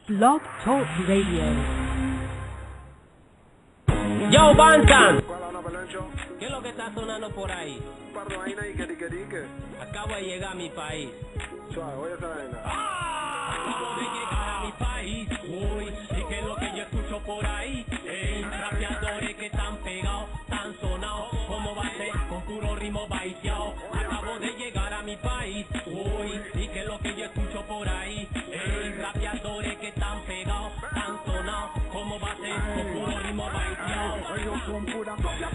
Blog Talk Radio. Yo, Bantan. ¿Qué es lo que está sonando por ahí? Acabo de llegar a mi país. Suave, esa vaina. Acabo de llegar a mi país. Uy, ¿y qué es lo que yo escucho por ahí? Rapeadores que están pegados, tan sonados. ¿Cómo va a ser? Con puro ritmo baiteado. Acabo de llegar a mi país. Uy, ¿y qué es lo que yo escucho por ahí? Rapeadores que están pegados, tan sonados. ¿Cómo va a ser? Con puro ritmo baiteado. Ellos son pura copia,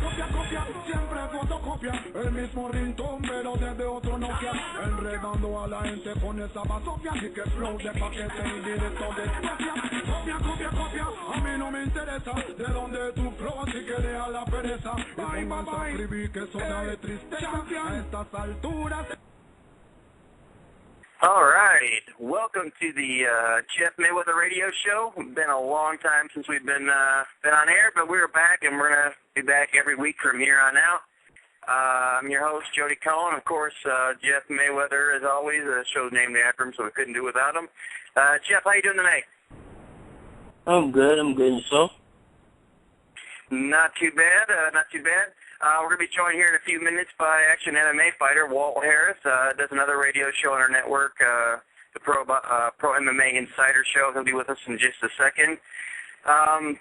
siempre fotocopia. El mismo ringtone, pero desde otro Nokia. Enredando a la gente con esa basofia. Y que flow de paquete y directo de copia. A mí no me interesa de dónde tu flow, si quieres a la pereza. Y con esa freebie que soda de tristeza a estas alturas. All right, welcome to the Jeff Mayweather radio show. It's been a long time since we've been on air, but we're back, and we're going to be back every week from here on out. I'm your host, Jody Cohen. Of course, Jeff Mayweather, as always. The show's named after him, so we couldn't do without him. Jeff, how you doing tonight? I'm good. Yourself? Not too bad. We're going to be joined here in a few minutes by action MMA fighter Walt Harris. Does another radio show on our network, the Pro MMA Insider show. He'll be with us in just a second.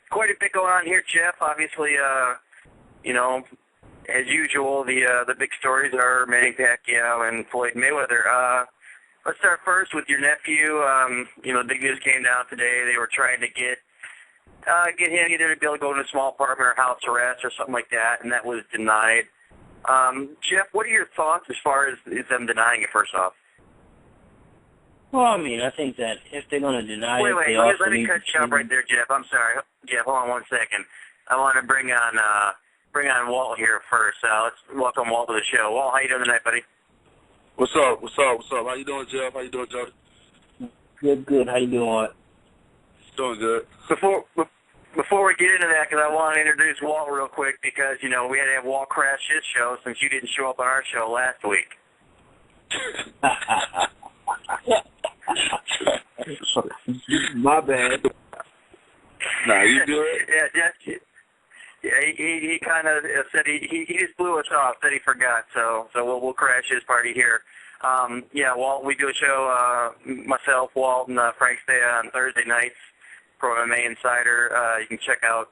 Quite a bit going on here, Jeff. Obviously, as usual, the big stories are Manny Pacquiao and Floyd Mayweather. Let's start first with your nephew. The big news came down today. They were trying to get him either to be able to go into a small apartment or house arrest or something like that, and that was denied. Jeff, what are your thoughts as far as them denying it, first off? Well, I mean, I think that if they're going to deny it, they also let me cut you off right there, Jeff. I'm sorry. Jeff, hold on 1 second. I want to bring on Walt here first. Let's welcome Walt to the show. Walt, how you doing tonight, buddy? What's up? How you doing, Jeff? How you doing, Jody? Good. How you doing, Walt? Doing good. Before we get into that, because I want to introduce Walt real quick, because, we had to have Walt crash his show since you didn't show up on our show last week. My bad. Nah, you good? Yeah, Jeff. Yeah, he kind of said he just blew us off. Said he forgot. So we'll crash his party here. Walt, we do a show. Myself, Walt, and Frank stay on Thursday nights. Pro MMA Insider. You can check out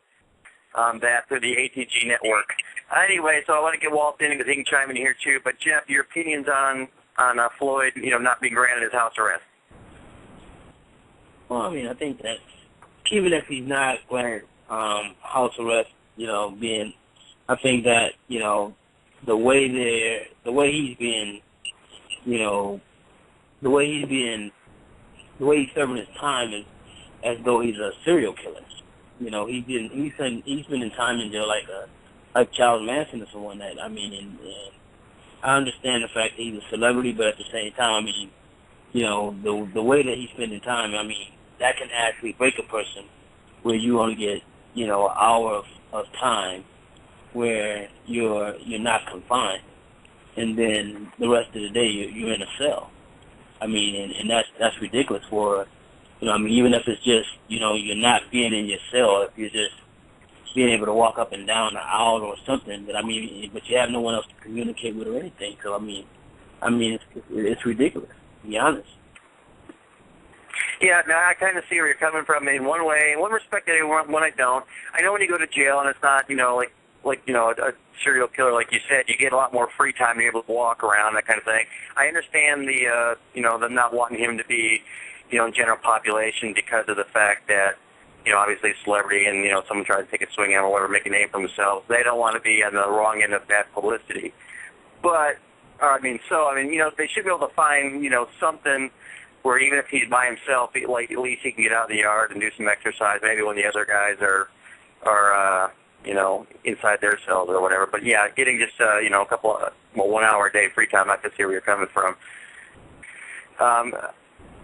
that through the ATG network. Anyway, so I want to get Walt in because he can chime in here too. But Jeff, your opinions on Floyd, not being granted his house arrest? Well, I mean, I think that even if he's not granted house arrest, I think that the way he's serving his time is as though he's a serial killer. He's been in time in jail like Charles Manson or someone that. I mean, and I understand the fact that he's a celebrity, but at the same time, I mean, the way that he's spending time, I mean, that can actually break a person where you only get an hour of time where you're not confined, and then the rest of the day you're in a cell. I mean, and that's ridiculous for. Even if it's just, you're not being in your cell, if you're just being able to walk up and down an aisle or something, but you have no one else to communicate with or anything. So, I mean, it's ridiculous, to be honest. Yeah, no, I kind of see where you're coming from in one way. In one respect, one I don't. I know when you go to jail and it's not, a serial killer, like you said, you get a lot more free time and you're able to walk around, that kind of thing. I understand the not wanting him to be, in general population because of the fact that, obviously celebrity and, someone tries to take a swing at him or whatever, make a name for themselves. They don't want to be on the wrong end of that publicity. But, they should be able to find, something where even if he's by himself, at least he can get out in the yard and do some exercise, maybe when the other guys are inside their cells or whatever. But, yeah, getting just, a couple of, 1 hour a day free time, I can see where you're coming from.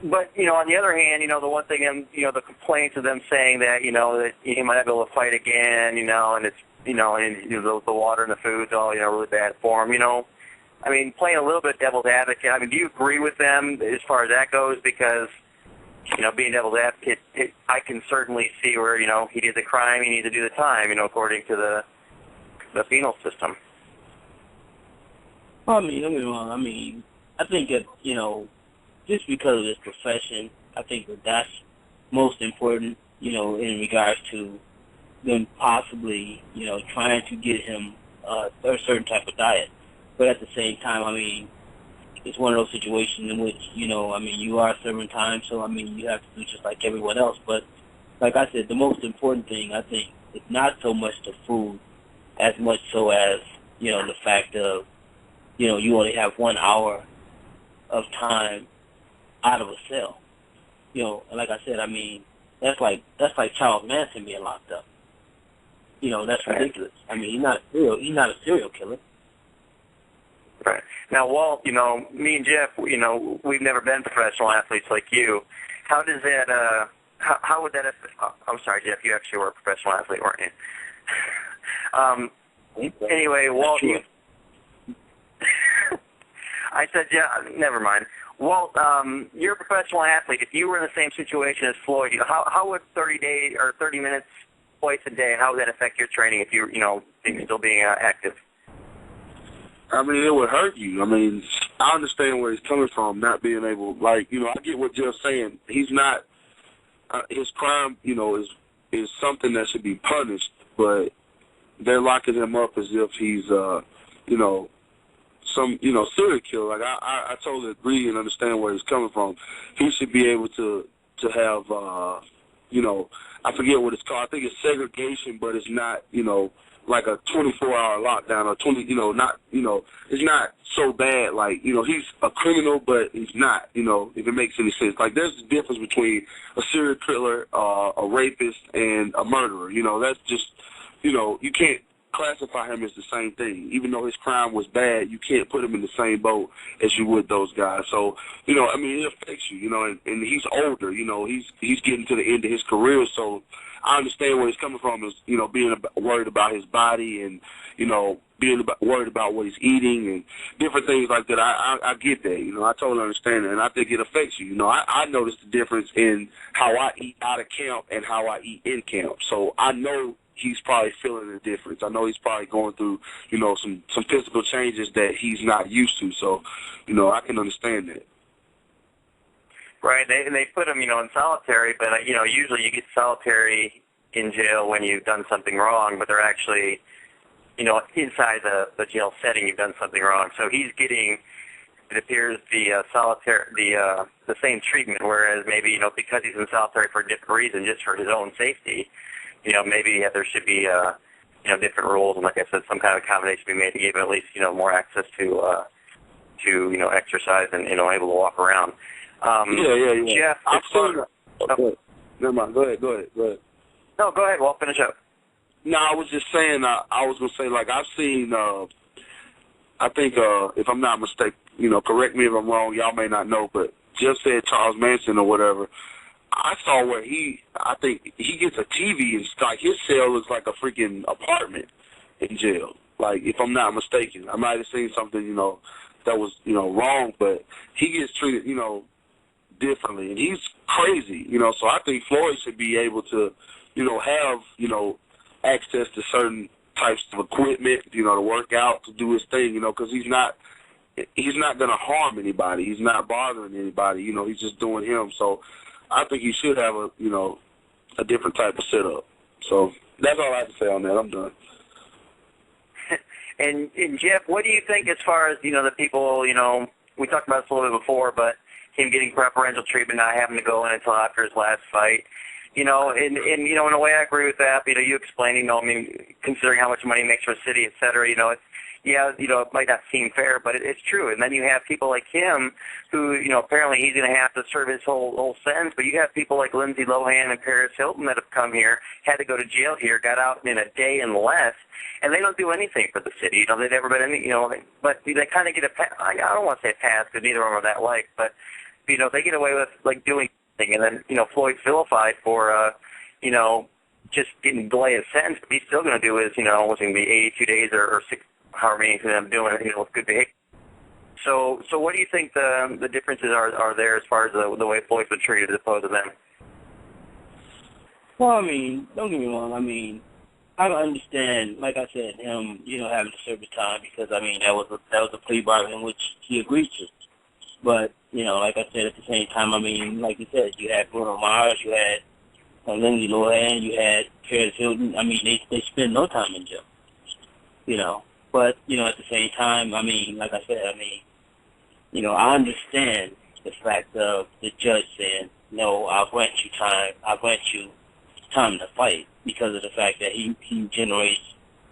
But, on the other hand, the one thing, the complaints of them saying that, that he might not be able to fight again, and it's, and the water and the food's all, really bad for him, playing a little bit devil's advocate. Do you agree with them as far as that goes? Because, being devil's advocate, I can certainly see where, he did the crime, he needs to do the time, according to the penal system. Well, don't get me wrong. I think that, just because of his profession, I think that that's most important, in regards to them possibly, trying to get him a certain type of diet. But at the same time, it's one of those situations in which, you are serving time, so, you have to do just like everyone else. But like I said, the most important thing, I think, is not so much the food as much so as, the fact of, you only have 1 hour of time out of a cell. And like I said, that's like Charles Manson being locked up. That's ridiculous. He's not a serial killer. Right. Now, Walt, me and Jeff, we've never been professional athletes like you. How does that, how would that, I'm sorry, Jeff, you actually were a professional athlete, weren't you? Anyway, Walt, I said, yeah, never mind. Walt, you're a professional athlete. If you were in the same situation as Floyd, how would 30 minutes twice a day, how would that affect your training if you're, still being active? It would hurt you. I understand where he's coming from, not being able, I get what Jeff's saying. He's not, his crime, is something that should be punished, but they're locking him up as if he's, some, serial killer. I totally agree and understand where he's coming from. He should be able to have, I forget what it's called. I think it's segregation, but it's not, like a 24-hour lockdown or 20, it's not so bad. He's a criminal, but he's not, if it makes any sense. There's a difference between a serial killer, a rapist, and a murderer. That's just, you can't classify him as the same thing. Even though his crime was bad, you can't put him in the same boat as you would those guys. So, it affects you, and he's older, he's getting to the end of his career, so I understand where he's coming from is, being worried about his body and, being worried about what he's eating and different things like that. I get that, I totally understand that, and I think it affects you. I noticed the difference in how I eat out of camp and how I eat in camp. So I know he's probably feeling the difference. I know he's probably going through, some physical changes that he's not used to. So, I can understand that. Right, and they put him, in solitary, but, usually you get solitary in jail when you've done something wrong, but they're actually, inside the jail setting you've done something wrong. So he's getting, it appears, the same treatment, whereas maybe, because he's in solitary for a different reason, just for his own safety, maybe there should be, different rules, and like I said, some kind of accommodation be made to give him at least, more access to exercise and, able to walk around. Yeah. Jeff, never mind. Go ahead. No, go ahead. Walt, finish up. No, I was just saying, I was going to say, I've seen, I think, if I'm not mistaken, correct me if I'm wrong, y'all may not know, but Jeff said Charles Manson or whatever. I saw where I think he gets a TV and his cell is like a freaking apartment in jail. If I'm not mistaken. I might have seen something, that was, wrong, but he gets treated, differently. And he's crazy, so I think Floyd should be able to, have, access to certain types of equipment, to work out, to do his thing, because he's not going to harm anybody. He's not bothering anybody, he's just doing him. So I think he should have a different type of setup. So that's all I have to say on that. I'm done. And Jeff, what do you think as far as, the people, we talked about this a little bit before, but him getting preferential treatment, not having to go in until after his last fight, in a way I agree with that. You explaining, considering how much money he makes for a city, et cetera, it might not seem fair, but it's true. And then you have people like him who, apparently he's going to have to serve his whole sentence, but you have people like Lindsay Lohan and Paris Hilton that have come here, had to go to jail here, got out in a day and less, and they don't do anything for the city. They've never been any, but they kind of get a pass. I don't want to say a pass because neither of them are that like, but, they get away with, doing something, and then, Floyd's vilified for, just getting delay of sentence, but he's still going to do his, was it going to be 82 days or 6, however many of them doing it, with good behavior. So what do you think the differences are there as far as the way Floyd's been treated as opposed to them? Well, I mean, don't get me wrong. I mean, I don't understand, like I said, him, having to serve his time because, I mean, that was a plea bargain which he agreed to. But, like I said, at the same time, I mean, like you said, you had Bruno Mars, you had Lindsay Lohan, you had Paris Hilton. I mean, they spend no time in jail, But, at the same time, I mean, like I said, I mean, I understand the fact of the judge saying, no, I'll grant you time to fight because of the fact that he generates,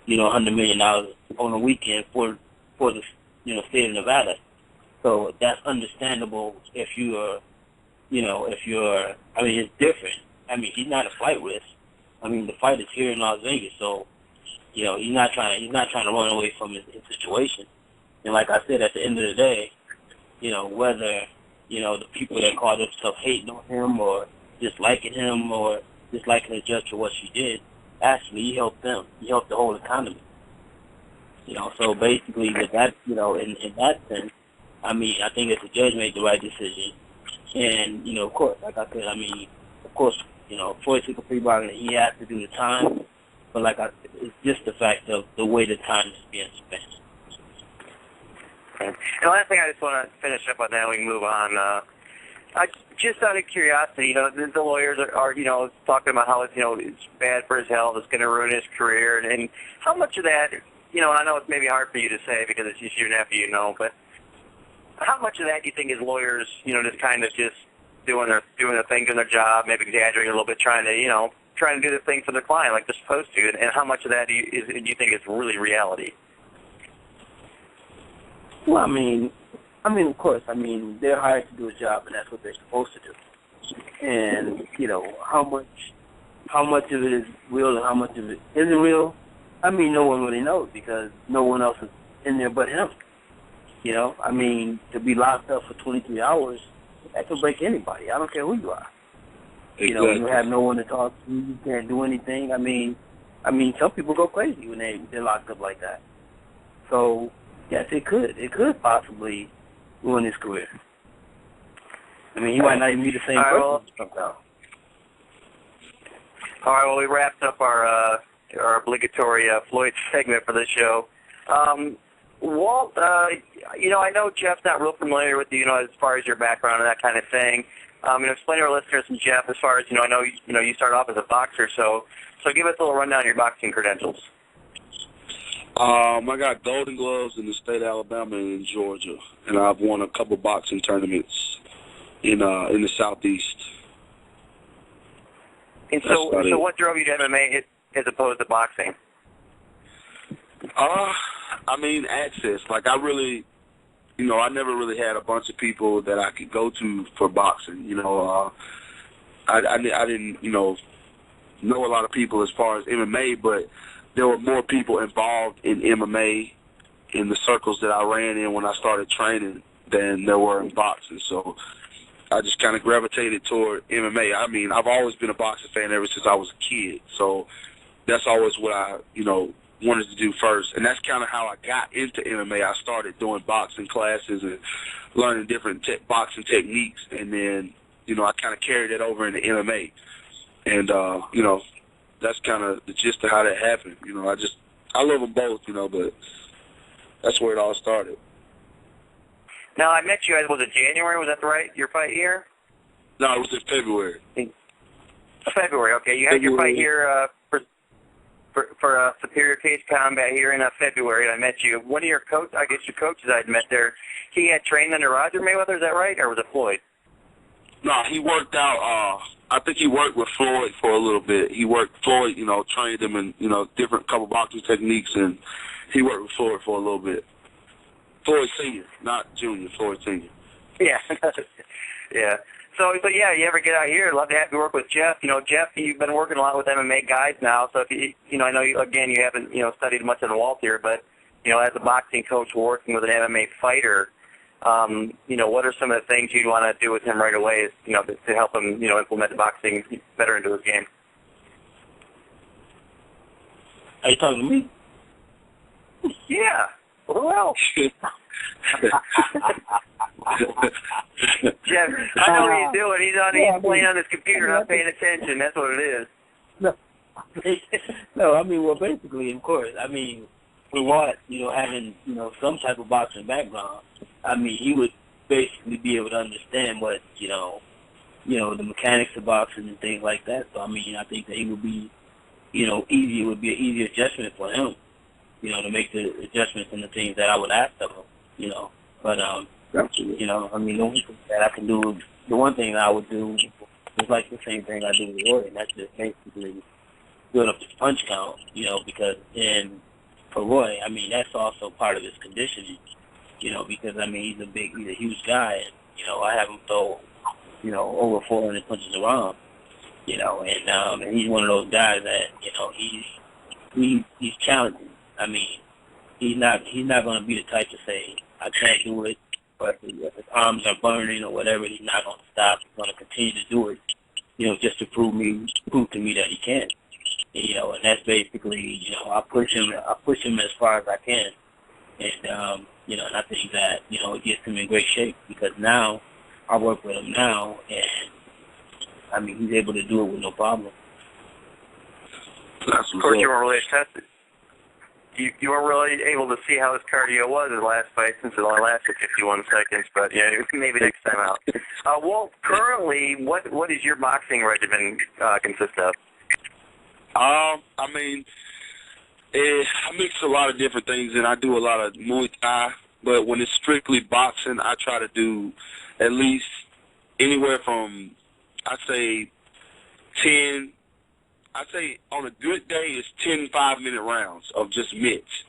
$100 million on a weekend for the, state of Nevada. So that's understandable if you're, I mean, it's different. I mean, he's not a flight risk. I mean, the fight is here in Las Vegas, so, he's not trying to run away from his situation. And like I said, at the end of the day, whether, the people that call themselves hating on him or disliking him or disliking the judge for what she did, actually, he helped them. He helped the whole economy. So basically, with that, in that sense, I mean, I think that the judge made the right decision. And, of course, like I said, I mean, of course, Floyd took a plea bargain, he has to do the time. But like I said, it's just the fact of the way the time is being spent. Okay. And the last thing I just want to finish up on that, we can move on. Just out of curiosity, the lawyers are talking about how it's bad for his health, it's going to ruin his career, and how much of that, I know it's maybe hard for you to say because it's just your nephew, but how much of that do you think is lawyers, just kind of just doing their thing, doing their job, maybe exaggerating a little bit, trying to do the thing for their client like they're supposed to, and how much of that do you think is really reality? Well, I mean, of course, I mean, they're hired to do a job, and that's what they're supposed to do. And, how much of it is real and how much of it isn't real, I mean, no one really knows because no one else is in there but him. I mean, to be locked up for 23 hours, that could break anybody. I don't care who you are. Exactly. You have no one to talk to, you can't do anything. I mean, some people go crazy when they're locked up like that. So, yes, it could possibly ruin his career. I mean, he might not even be the same person. All right, well, we wrapped up our obligatory Floyd segment for this show. Walt, I know Jeff's not real familiar with you, as far as your background and that kind of thing. Explain to our listeners and Jeff, as far as, I know, you started off as a boxer, so give us a little rundown of your boxing credentials. I got Golden Gloves in the state of Alabama and in Georgia, and I've won a couple boxing tournaments in the Southeast. And so what drove you to MMA as opposed to boxing? I mean, access. Like, I really, I never really had a bunch of people that I could go to for boxing. I didn't, know a lot of people as far as MMA, but there were more people involved in MMA in the circles that I ran in when I started training than there were in boxing. So I just kind of gravitated toward MMA. I mean, I've always been a boxing fan ever since I was a kid. So that's always what I, wanted to do first. And that's kind of how I got into MMA. I started doing boxing classes and learning different boxing techniques. And then, I kind of carried it over into MMA. And, that's kind of the gist of how that happened. I love them both, but that's where it all started. Now, I met you, was it January? Was that right, your fight year? No, it was in February. February, okay. You had your fight here for Superior Cage Combat here in February, and I met you. One of your coaches I'd met there, he had trained under Roger Mayweather, is that right, or was it Floyd? No, he worked out, I think he worked with Floyd for a little bit. Floyd, trained him in, different couple boxing techniques, and he worked with Floyd for a little bit. Floyd Senior, not Junior, Floyd Senior. Yeah, yeah. So yeah, you ever get out here, I'd love to have you work with Jeff. Jeff, you've been working a lot with MMA guys now, so if you I know you haven't, studied much on Walt here, but, as a boxing coach working with an MMA fighter, what are some of the things you'd want to do with him right away, to help him, implement the boxing better into his game? Are you talking to me? Yeah. Well. Jeff, I know what he's doing. He's playing on his computer, not paying attention. That's what it is. No, I mean, well, basically, of course, I mean, for what, having, some type of boxing background, I mean, he would basically be able to understand what, the mechanics of boxing and things like that. So, I mean, I think that he would be, easy. It would be an easy adjustment for him, to make the adjustments and the things that I would ask of him, But, Absolutely. I mean, the one thing that I can do, the one thing that I would do is like the same thing I do with Roy, and that's just basically build up his punch count, because for Roy, I mean, that's also part of his conditioning, because, I mean, he's a huge guy, and, I have him throw, over 400 punches around, and he's one of those guys that, he's challenging. I mean, he's not going to be the type to say, I can't do it, but if his arms are burning or whatever, he's not going to stop. He's going to continue to do it, just to prove to me that he can. And that's basically, I push him as far as I can. And, and I think that, it gets him in great shape because now I work with him now, and, I mean, he's able to do it with no problem. Of course, you weren't really tested. You weren't really able to see how his cardio was in the last fight since it only lasted 51 seconds, but yeah, maybe next time out. Walt, currently, what does your boxing regimen consist of? I mean, I mix a lot of different things, and I do a lot of Muay Thai, but when it's strictly boxing, I try to do at least anywhere from, I'd say on a good day, it's 10 5-minute rounds of just mitts.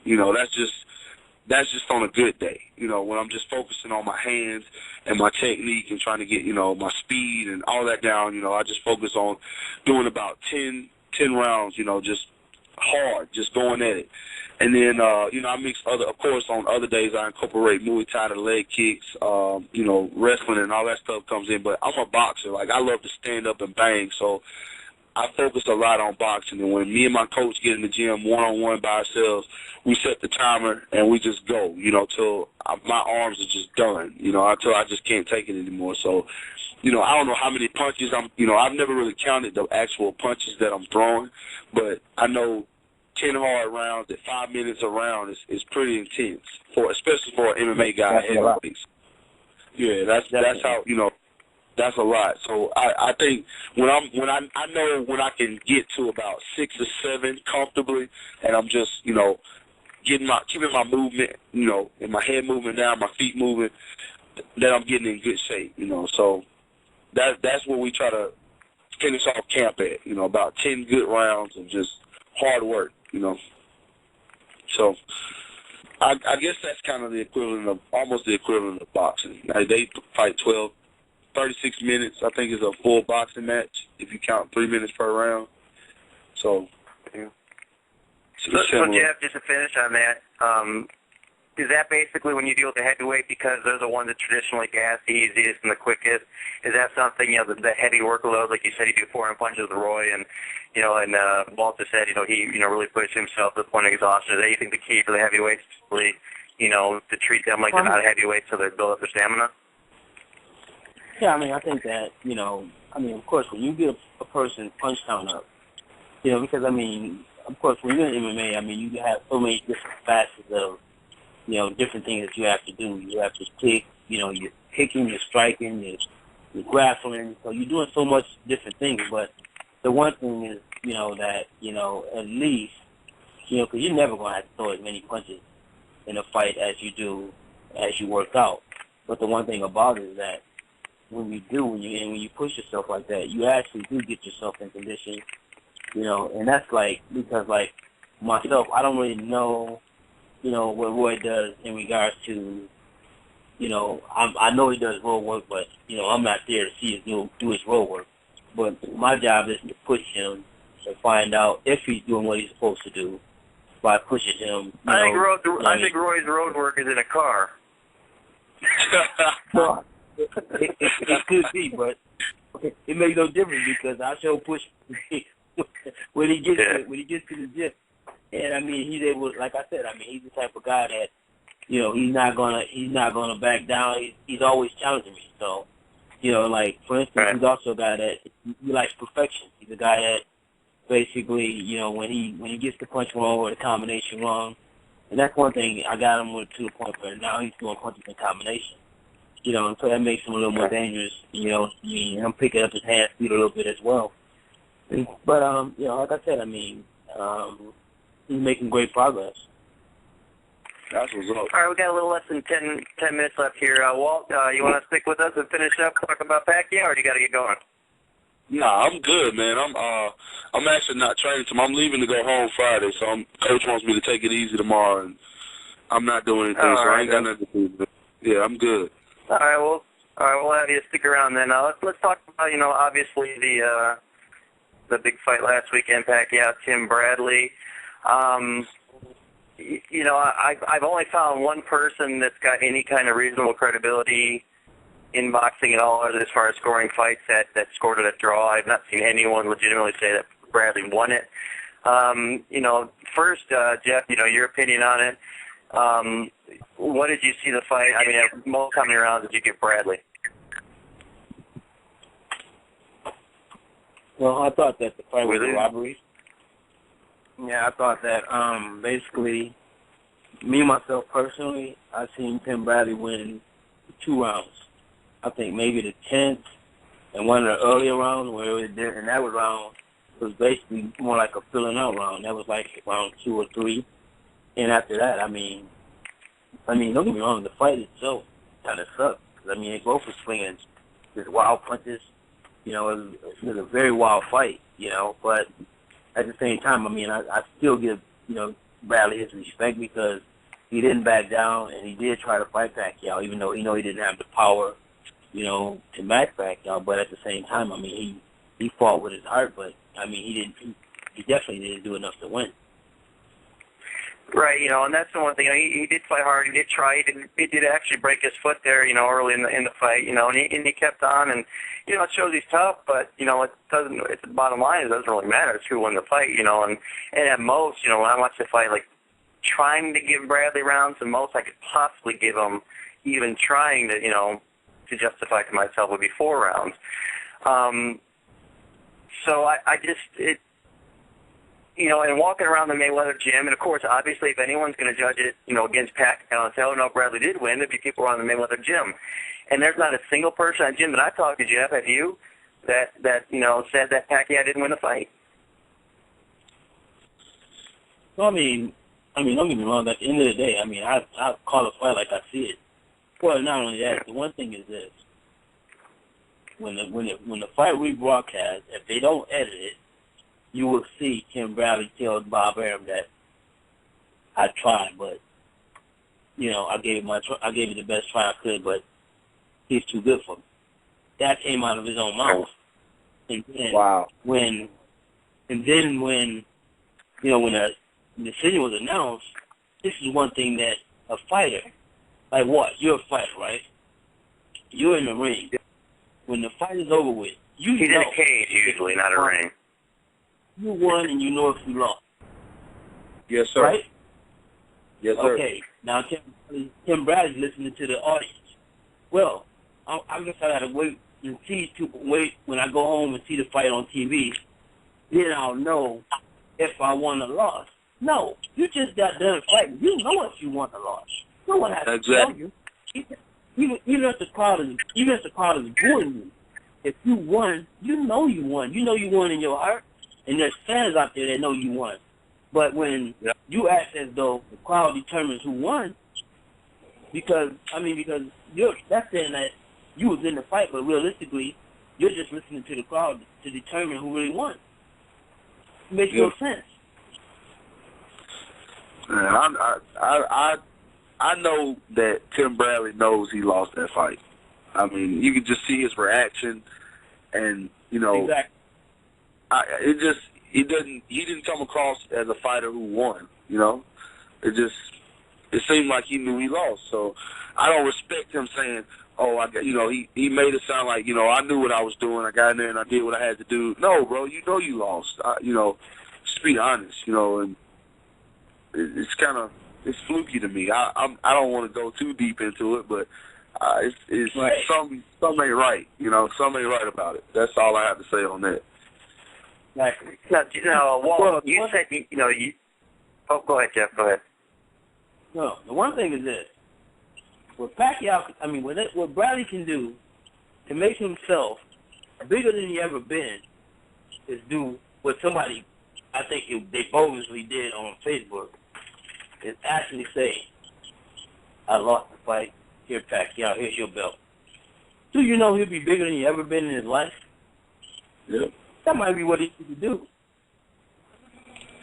That's just on a good day. When I'm just focusing on my hands and my technique and trying to get, my speed and all that down, I just focus on doing about 10 rounds, just hard, just going at it. And then, I mix of course, on other days I incorporate Muay Thai, the leg kicks, wrestling and all that stuff comes in. But I'm a boxer. Like, I love to stand up and bang, so I focus a lot on boxing. And when me and my coach get in the gym one-on-one by ourselves, we set the timer and we just go, till my arms are just done, until I just can't take it anymore. So, I don't know how many punches I've never really counted the actual punches that I'm throwing, but I know 10 hard rounds at 5 minutes a round is pretty intense, especially for an MMA guy. Yeah, that's how, that's a lot. So I think when I know when I can get to about 6 or 7 comfortably, and I'm just, keeping my movement, and my head moving down, my feet moving, then I'm getting in good shape, So that's where we try to finish off camp at, about 10 good rounds of just hard work, So I guess that's kind of almost the equivalent of boxing. Now, they fight 36 minutes, I think, is a full boxing match if you count 3 minutes per round. So, yeah. So Jeff, just to finish on that, is that basically when you deal with the heavyweight, because they're the ones that traditionally gas the easiest and the quickest, is that something, the heavy workload, like you said, you do 400 punches with Roy, and, and Walter said, he, really pushed himself to the point of exhaustion. Is that, you think, the key for the heavyweights is really, to treat them like they're not heavyweights so they build up their stamina? Yeah, I mean, I think that, of course, when you get a person's punch count up, because, of course, when you're in MMA, you have so many different facets of, different things that you have to do. You have to kick, you're kicking, you're striking, you're grappling. So you're doing so much different things. But the one thing is, that, at least, because you're never going to have to throw as many punches in a fight as you do as you work out. But the one thing about it is that when you push yourself like that, you actually do get yourself in condition, and that's because myself, I don't really know, what Roy does in regards to, I know he does road work, but, I'm not there to see him do his road work. But my job is to push him and find out if he's doing what he's supposed to do by pushing him. I think Roy's road work is in a car. Well, it could be, but it makes no difference because I sure push when he gets to the gym. And he's able, like I said, he's the type of guy that he's not gonna back down. He's always challenging me. So, like for instance, he's also a guy that he likes perfection. He's a guy that basically, when he gets the punch wrong or the combination wrong, and that's one thing I got him with to the point where now he's doing punches in combination. And so that makes him a little more dangerous. I'm picking up his hand speed a little bit as well. But like I said, he's making great progress. That's what's up. All right, we got a little less than 10 minutes left here. Walt, you want to stick with us and finish up, talk about Pacquiao, or do you got to get going? Nah, I'm good, man. I'm actually not training tomorrow. I'm leaving to go home Friday, so Coach wants me to take it easy tomorrow, and I'm not doing anything, so I ain't got nothing to do. Yeah, I'm good. All right, we'll have you stick around then. Let's talk about, obviously the big fight last weekend, Pacquiao, Tim Bradley. I've only found one person that's got any kind of reasonable credibility in boxing at all, as far as scoring fights that scored at a draw. I've not seen anyone legitimately say that Bradley won it. First, Jeff, your opinion on it. What did you see the fight? Most how many rounds did you give Bradley? Well, I thought that the fight was a robbery. Yeah, I thought that basically, me myself personally, I seen Tim Bradley win 2 rounds. I think maybe the 10th and one of the earlier rounds where it did, and that round was basically more like a filling out round. That was like round 2 or 3. And after that, don't get me wrong, the fight itself kind of sucked. They both were swinging just wild punches. It was a very wild fight, but at the same time, I still give, Bradley his respect because he didn't back down and he did try to fight Pacquiao, even though he didn't have the power, to match Pacquiao. But at the same time, he fought with his heart, but he definitely didn't do enough to win. Right, and that's the one thing. He did fight hard. He did try. He did actually break his foot there, early in the fight. And he kept on. And it shows he's tough. But it doesn't. It's the bottom line. It doesn't really matter. It's who won the fight. And at most, when I watch the fight, like trying to give Bradley rounds, the most I could possibly give him, even trying to, to justify to myself, would be 4 rounds. So I just and walking around the Mayweather gym, and of course, obviously, if anyone's going to judge it, against Pacquiao and say, oh, no, Bradley did win, there'd be people around the Mayweather gym. And there's not a single person at the gym that I talked to, Jeff, have you, that said that Pacquiao didn't win the fight? Well, don't get me wrong, at the end of the day, I call a fight like I see it. Well, not only that, the one thing is this. When the fight rebroadcast, if they don't edit it, you will see Tim Bradley tell Bob Arum that I tried, but I gave it the best try I could, but he's too good for me. That came out of his own mouth. And then wow. When the decision was announced, this is one thing that a fighter, like what? You're a fighter, right? You're in the ring. When the fight is over with, he's in a cage usually, not a ring. You won and you know if you lost. Yes, sir. Right? Yes, sir. Okay. Now, Tim Bradley's listening to the audience. Well, I guess I got to wait when I go home and see the fight on TV. Then I'll know if I won or lost. No, you just got done fighting. You know if you won or lost. No one has to tell you. Even if the crowd is booing you, if you won, you know you won. You know you won in your heart. And there's fans out there that know you won. But when you act as though the crowd determines who won, because that's saying that you was in the fight, but realistically, you're just listening to the crowd to determine who really won. It makes no sense. Man, I know that Tim Bradley knows he lost that fight. You can just see his reaction, and Exactly. He didn't come across as a fighter who won. It seemed like he knew he lost. So I don't respect him saying, "Oh, he made it sound like I knew what I was doing. I got in there and I did what I had to do." No, bro, you lost. Just be honest. And it's kind of it's fluky to me. I don't want to go too deep into it, but it's right. Something ain't right. Something ain't right about it. That's all I have to say on that. Exactly. Now, Walt, you said you. Oh, go ahead, Jeff. Go ahead. No, the one thing is this: what Pacquiao, what Bradley can do to make himself bigger than he ever been is do what somebody, I think they bogusly did on Facebook, is actually say, I lost the fight, here Pacquiao, here's your belt. Do you know he'll be bigger than he ever been in his life? Yep. That might be what he needs to do.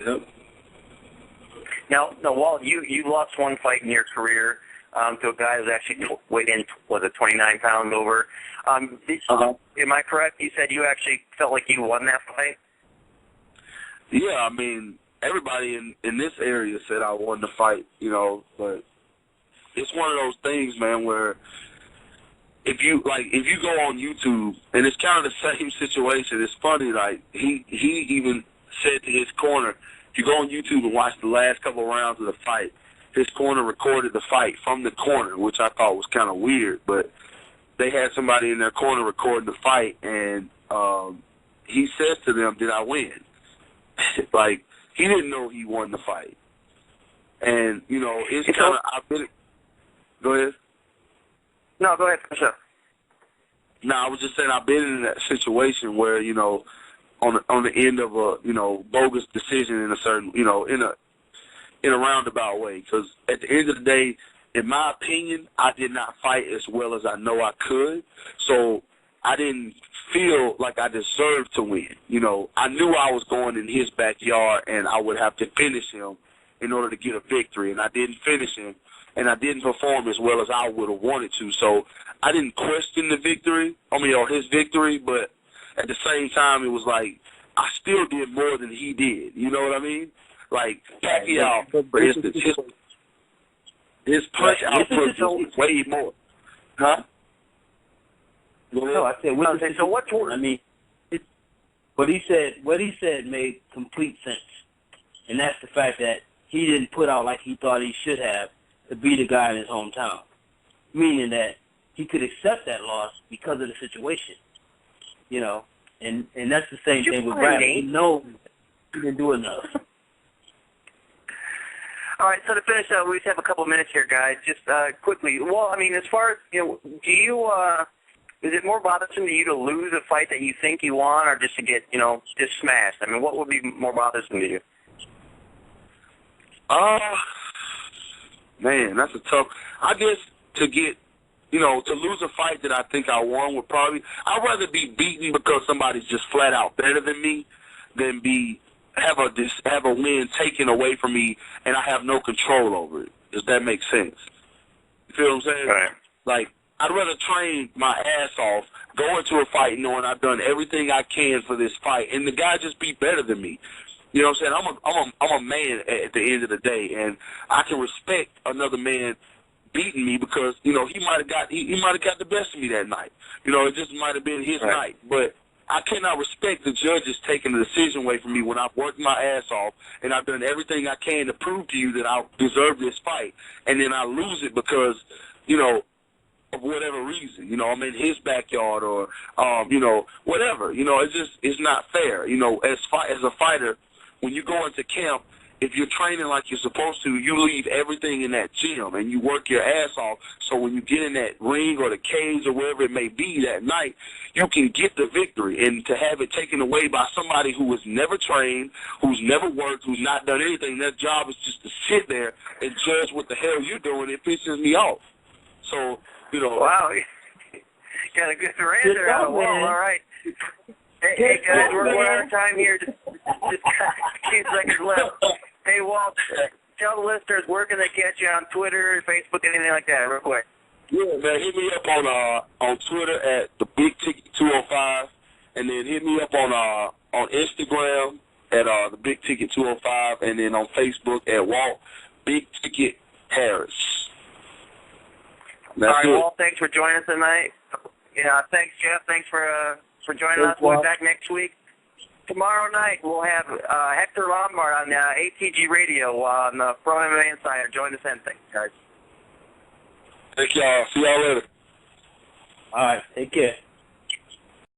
Yep. Now, Walt, you lost one fight in your career to a guy who's actually weighed in, 29 pounds over. Am I correct? You said you actually felt like you won that fight? Yeah, everybody in this area said I won the fight, but it's one of those things, man, where if you go on YouTube, and it's kind of the same situation. It's funny, like he even said to his corner, if you go on YouTube and watch the last couple of rounds of the fight, his corner recorded the fight from the corner, which I thought was kind of weird, but they had somebody in their corner recording the fight, and he says to them, did I win? Like, he didn't know he won the fight. And, it's kind of, go ahead. No, go ahead, for sure. No, I was just saying I've been in that situation where, on the end of a, bogus decision in a certain, in a roundabout way. Because at the end of the day, in my opinion, I did not fight as well as I know I could. So I didn't feel like I deserved to win. I knew I was going in his backyard and I would have to finish him in order to get a victory. And I didn't finish him, and I didn't perform as well as I would have wanted to. So I didn't question the victory, or his victory, but at the same time, it was like I still did more than he did. You know what I mean? Like Pacquiao, for instance, his punch output was way more. Huh? No, I said, so what's what he said made complete sense. And that's the fact that he didn't put out like he thought he should have to beat a guy in his hometown. Meaning that he could accept that loss because of the situation. And that's the same thing with Bradley. He knows he didn't do enough. All right, so to finish up, we just have a couple minutes here, guys. Just quickly, well, as far as, do you, is it more bothersome to you to lose a fight that you think you won, or just to get, just smashed? What would be more bothersome to you? Man, that's a tough. I guess to get, to lose a fight that I think I won would probably, I'd rather be beaten because somebody's just flat out better than me than have a win taken away from me and I have no control over it. Does that make sense? You feel what I'm saying? Right. Like, I'd rather train my ass off, go into a fight knowing I've done everything I can for this fight, and the guy just be better than me. You know what I'm saying? I'm a man at the end of the day, and I can respect another man beating me because he might have got the best of me that night. It just might have been his night, but I cannot respect the judges taking the decision away from me when I've worked my ass off and I've done everything I can to prove to you that I deserve this fight, and then I lose it because of whatever reason. I'm in his backyard or whatever. It's not fair. As a fighter, when you go into camp, if you're training like you're supposed to, you leave everything in that gym and you work your ass off. So when you get in that ring or the cage or wherever it may be that night, you can get the victory. And to have it taken away by somebody who was never trained, who's never worked, who's not done anything, their job is just to sit there and judge what the hell you're doing, it pisses me off. So, Wow. Got a good answer out of Walt. All right. Hey guys, we're out of time here. Just 2 seconds left. Hey, Walt, tell the listeners where can they catch you on Twitter, Facebook, anything like that, real quick. Yeah, man, hit me up on Twitter at the Big Ticket 205, and then hit me up on Instagram at the Big Ticket 205, and then on Facebook at Walt Big Ticket Harris. All right, Walt, thanks for joining us tonight. Yeah, thanks, Jeff. Thanks for joining us. We'll be back next week. tomorrow night we'll have Hector Lombard on ATG Radio on the Pro MMA Insider. Join us then. Thanks, guys. Thank y'all. See y'all later. All right. Take care.